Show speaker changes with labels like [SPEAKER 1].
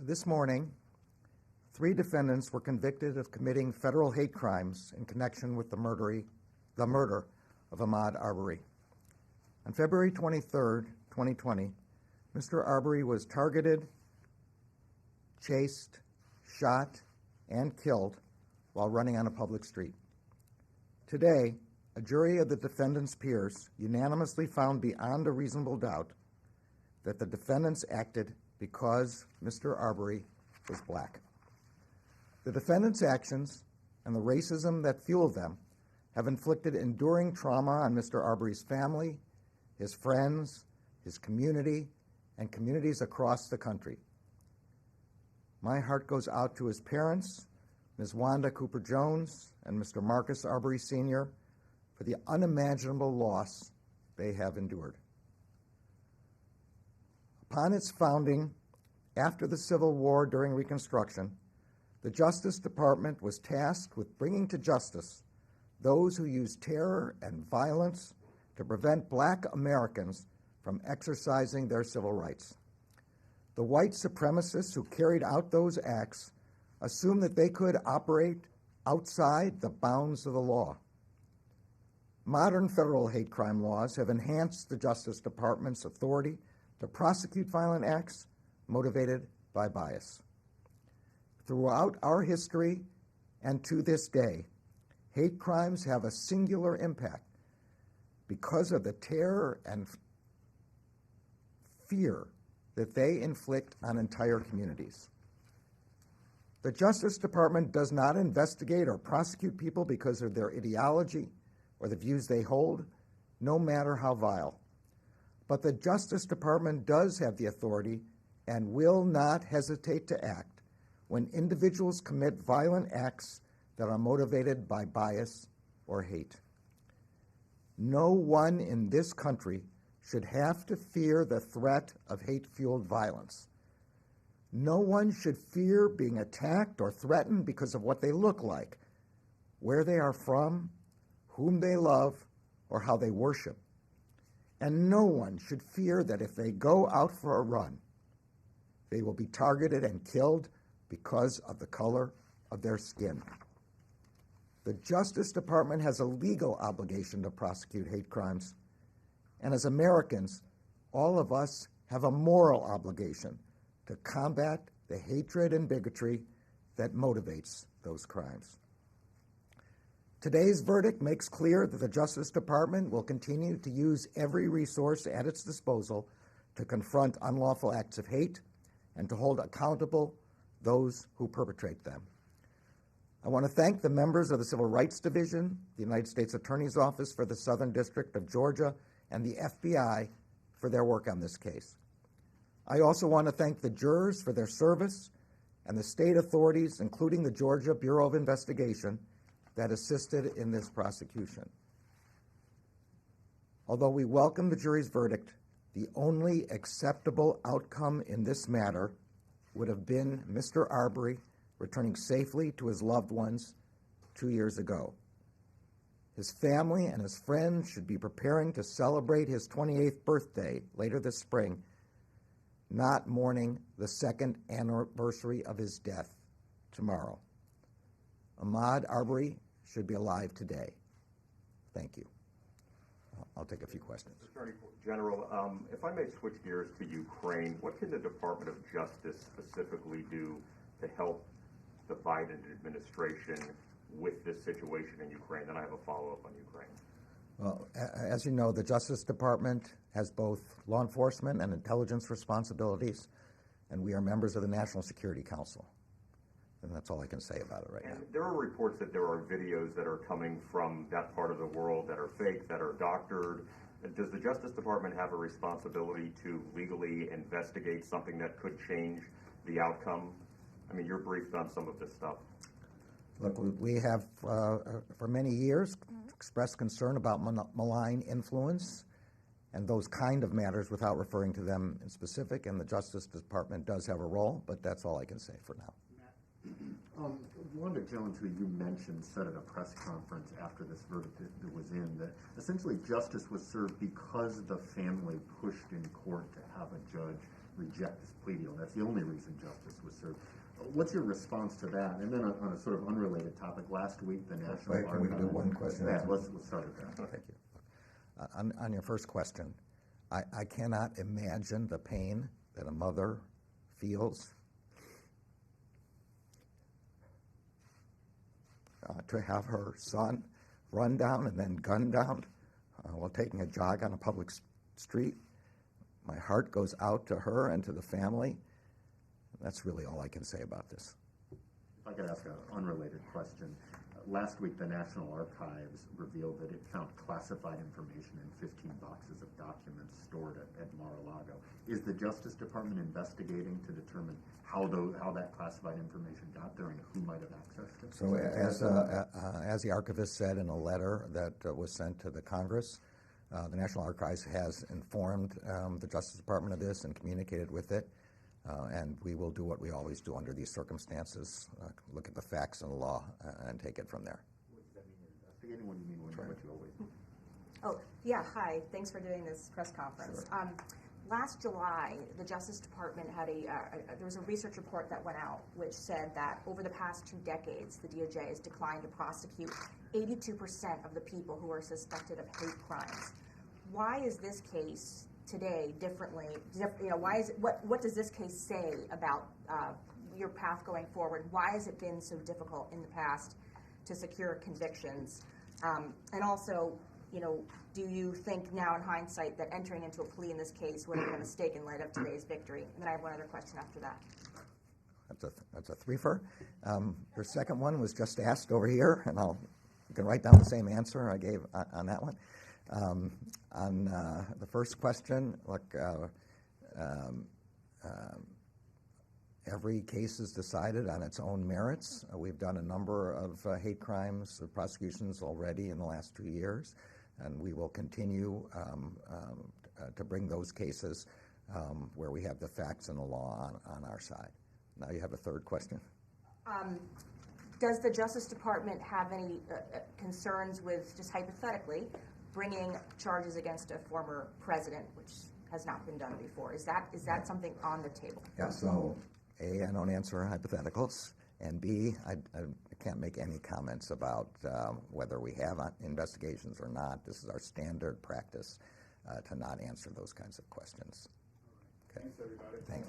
[SPEAKER 1] This morning, 3 defendants were convicted of committing federal hate crimes in connection with the murder of Ahmaud Arbery. On February 23, 2020, Mr. Arbery was targeted, chased, shot, and killed while running on a public street. Today, a jury of the defendant's peers unanimously found beyond a reasonable doubt that the defendants acted because Mr. Arbery was black. The defendants' actions and the racism that fueled them have inflicted enduring trauma on Mr. Arbery's family, his friends, his community, and communities across the country. My heart goes out to his parents, Ms. Wanda Cooper Jones and Mr. Marcus Arbery Sr., for the unimaginable loss they have endured. Upon its founding, after the Civil War during Reconstruction, the Justice Department was tasked with bringing to justice those who used terror and violence to prevent black Americans from exercising their civil rights. The white supremacists who carried out those acts assumed that they could operate outside the bounds of the law. Modern federal hate crime laws have enhanced the Justice Department's authority to prosecute violent acts motivated by bias. Throughout our history and to this day, hate crimes have a singular impact because of the terror and fear that they inflict on entire communities. The Justice Department does not investigate or prosecute people because of their ideology or the views they hold, no matter how vile. But the Justice Department does have the authority and will not hesitate to act when individuals commit violent acts that are motivated by bias or hate. No one in this country should have to fear the threat of hate-fueled violence. No one should fear being attacked or threatened because of what they look like, where they are from, whom they love, or how they worship. And no one should fear that if they go out for a run, they will be targeted and killed because of the color of their skin. The Justice Department has a legal obligation to prosecute hate crimes, and as Americans, all of us have a moral obligation to combat the hatred and bigotry that motivates those crimes. Today's verdict makes clear that the Justice Department will continue to use every resource at its disposal to confront unlawful acts of hate and to hold accountable those who perpetrate them. I want to thank the members of the Civil Rights Division, the United States Attorney's Office for the Southern District of Georgia, and the FBI for their work on this case. I also want to thank the jurors for their service and the state authorities, including the Georgia Bureau of Investigation, that assisted in this prosecution. Although we welcome the jury's verdict, the only acceptable outcome in this matter would have been Mr. Arbery returning safely to his loved ones 2 years ago. His family and his friends should be preparing to celebrate his 28th birthday later this spring, not mourning the 2nd anniversary of his death tomorrow. Ahmaud Arbery should be alive today. Thank you. I'll take a few questions.
[SPEAKER 2] Attorney General, if I may switch gears to Ukraine, what can the Department of Justice specifically do to help the Biden administration with this situation in Ukraine? Then I have a follow-up on Ukraine.
[SPEAKER 1] Well, as you know, the Justice Department has both law enforcement and intelligence responsibilities, and we are members of the National Security Council. And that's all I can say about it right now.
[SPEAKER 2] There are reports that there are videos that are coming from that part of the world that are fake, that are doctored. Does the Justice Department have a responsibility to legally investigate something that could change the outcome? I mean, you're briefed on some of this stuff.
[SPEAKER 1] Look, we have, for many years, expressed concern about malign influence and those kind of matters without referring to them in specific, and the Justice Department does have a role, but that's all I can say for now.
[SPEAKER 3] Wanda Jones, who you mentioned, said at a press conference after this verdict that was in that essentially justice was served because the family pushed in court to have a judge reject this plea deal. That's the only reason justice was served. What's your response to that? And then on a sort of unrelated topic, last week the National
[SPEAKER 1] Wait, can we do one question?
[SPEAKER 3] Yeah, let's start with that.
[SPEAKER 1] Thank you. On your first question, I cannot imagine the pain that a mother feels to have her son run down and then gunned down while taking a jog on a public street. My heart goes out to her and to the family. That's really all I can say about this.
[SPEAKER 3] If I could ask an unrelated question. Last week, the National Archives revealed that it found classified information in 15 boxes of documents stored at Mar-a-Lago. Is the Justice Department investigating to determine how that classified information got there and who might have accessed it?
[SPEAKER 1] So as the archivist said in a letter that was sent to the Congress, the National Archives has informed the Justice Department of this and communicated with it. And we will do what we always do under these circumstances, look at the facts and the law and take it from there.
[SPEAKER 3] What does that mean, you're investigating? What do you mean what you always do?
[SPEAKER 4] Oh, yeah, hi. Thanks for doing this press conference.
[SPEAKER 1] Sure.
[SPEAKER 4] Last July, the Justice Department had there was a research report that went out which said that over the past 2 decades, the DOJ has declined to prosecute 82% of the people who are suspected of hate crimes. Why is this case today differently? Why is it, what does this case say about your path going forward? Why has it been so difficult in the past to secure convictions? And also, do you think now in hindsight that entering into a plea in this case would have been a mistake in light of today's victory? And then I have one other question after that.
[SPEAKER 1] That's a threefer. Your second one was just asked over here, and you can write down the same answer I gave on that one. On the first question, look, every case is decided on its own merits. We've done a number of hate crimes prosecutions already in the last 2 years, and we will continue to bring those cases where we have the facts and the law on our side. Now you have a third question.
[SPEAKER 4] Does the Justice Department have any concerns with, just hypothetically, bringing charges against a former president, which has not been done before? Is that something on the table?
[SPEAKER 1] Yeah, so A, I don't answer hypotheticals, and B, I can't make any comments about whether we have investigations or not. This is our standard practice to not answer those kinds of questions. Okay.
[SPEAKER 3] Thanks, everybody.
[SPEAKER 1] Thank you.